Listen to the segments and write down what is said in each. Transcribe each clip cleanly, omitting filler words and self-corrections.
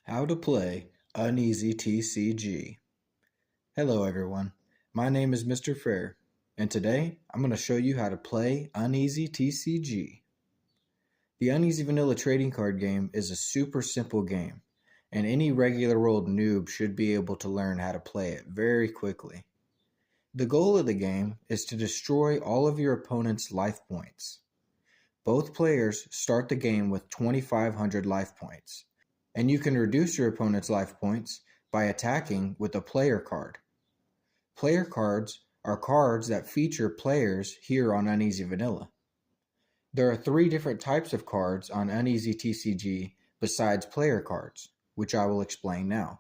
How to play Uneasy TCG. Hello everyone, my name is Mr. Fair, and today I'm going to show you how to play Uneasy TCG. The Uneasy Vanilla trading card game is a super simple game, and any regular old noob should be able to learn how to play it very quickly. The goal of the game is to destroy all of your opponent's life points. Both players start the game with 2,500 life points, and you can reduce your opponent's life points by attacking with a player card. Player cards are cards that feature players here on Uneasy Vanilla. There are 3 different types of cards on Uneasy TCG besides player cards, which I will explain now.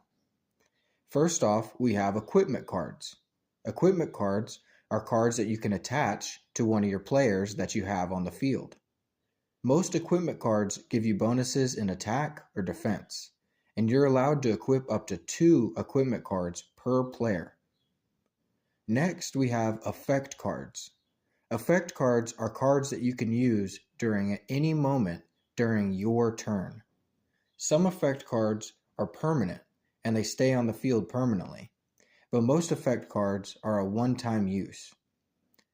First off, we have equipment cards. Equipment cards are cards that you can attach to one of your players that you have on the field. Most equipment cards give you bonuses in attack or defense, and you're allowed to equip up to 2 equipment cards per player. Next, we have effect cards. Effect cards are cards that you can use during any moment during your turn. Some effect cards are permanent and they stay on the field permanently, but most effect cards are a one-time use.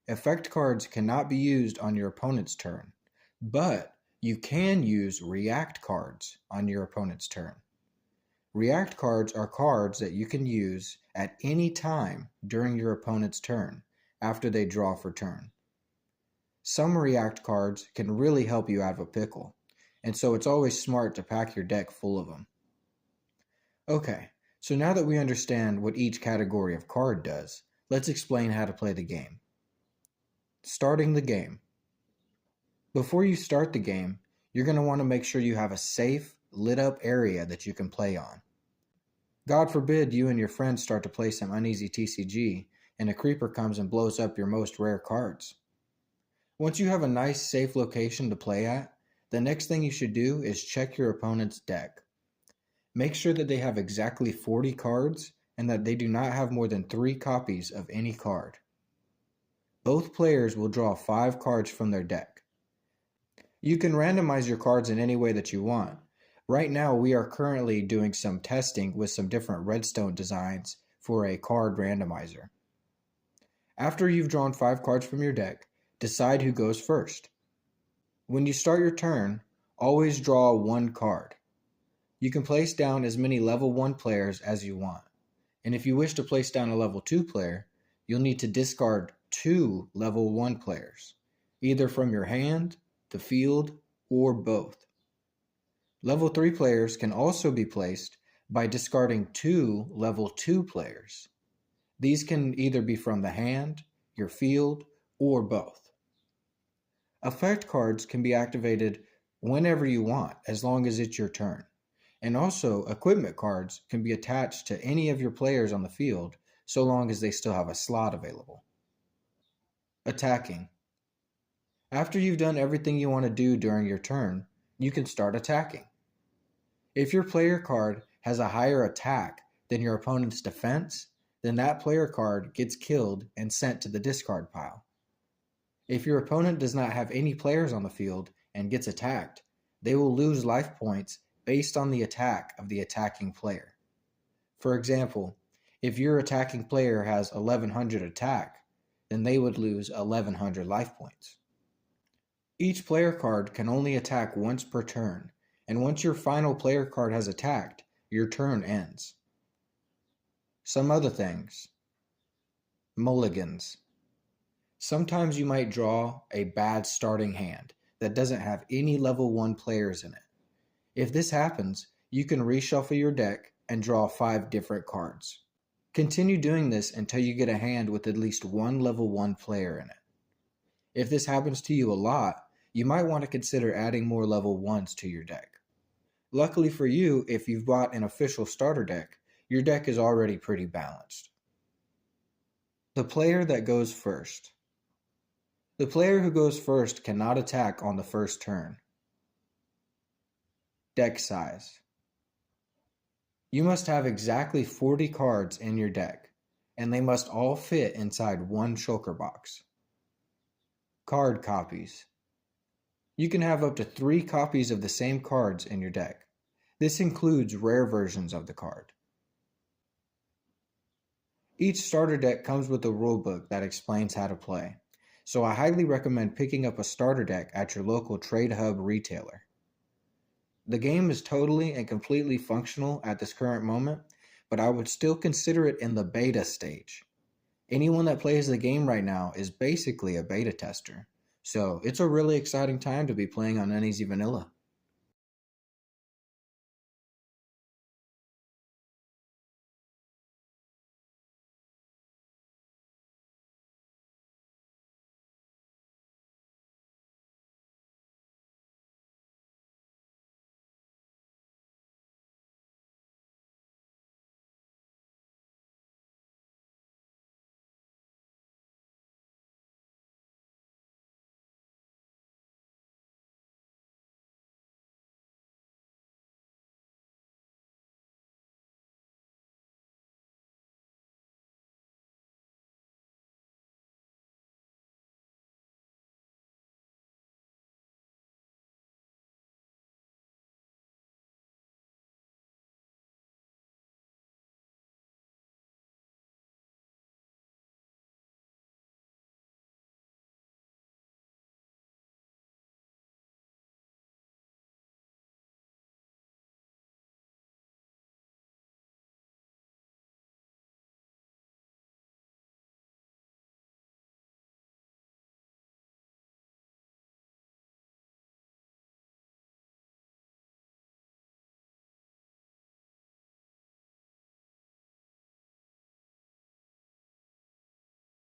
Effect cards cannot be used on your opponent's turn, but you can use react cards on your opponent's turn. React cards are cards that you can use at any time during your opponent's turn after they draw for turn. Some react cards can really help you out of a pickle, and so it's always smart to pack your deck full of them. Okay, so now that we understand what each category of card does, let's explain how to play the game. Starting the game. Before you start the game, you're going to want to make sure you have a safe, lit up area that you can play on. God forbid you and your friends start to play some Uneasy TCG and a creeper comes and blows up your most rare cards. Once you have a nice, safe location to play at, the next thing you should do is check your opponent's deck. Make sure that they have exactly 40 cards and that they do not have more than 3 copies of any card. Both players will draw 5 cards from their deck. You can randomize your cards in any way that you want. Right now, we are currently doing some testing with some different redstone designs for a card randomizer. After you've drawn 5 cards from your deck, decide who goes first. When you start your turn, always draw 1 card. You can place down as many level 1 players as you want. And if you wish to place down a level 2 player, you'll need to discard 2 level 1 players, either from your hand, the field, or both. Level 3 players can also be placed by discarding 2 level 2 players. These can either be from the hand, your field, or both. Effect cards can be activated whenever you want, as long as it's your turn. And also, equipment cards can be attached to any of your players on the field, so long as they still have a slot available. Attacking. After you've done everything you want to do during your turn, you can start attacking. If your player card has a higher attack than your opponent's defense, then that player card gets killed and sent to the discard pile. If your opponent does not have any players on the field and gets attacked, they will lose life points based on the attack of the attacking player. For example, if your attacking player has 1100 attack, then they would lose 1100 life points. Each player card can only attack once per turn, and once your final player card has attacked, your turn ends. Some other things. Mulligans. Sometimes you might draw a bad starting hand that doesn't have any level 1 players in it. If this happens, you can reshuffle your deck and draw 5 different cards. Continue doing this until you get a hand with at least 1 level 1 player in it. If this happens to you a lot, you might want to consider adding more level 1s to your deck. Luckily for you, if you've bought an official starter deck, your deck is already pretty balanced. The player that goes first. The player who goes first cannot attack on the first turn. Deck size. You must have exactly 40 cards in your deck, and they must all fit inside 1 shulker box. Card copies. You can have up to 3 copies of the same cards in your deck. This includes rare versions of the card. Each starter deck comes with a rulebook that explains how to play, so I highly recommend picking up a starter deck at your local Trade Hub retailer. The game is totally and completely functional at this current moment, but I would still consider it in the beta stage. Anyone that plays the game right now is basically a beta tester, so it's a really exciting time to be playing on UnEasyVanilla.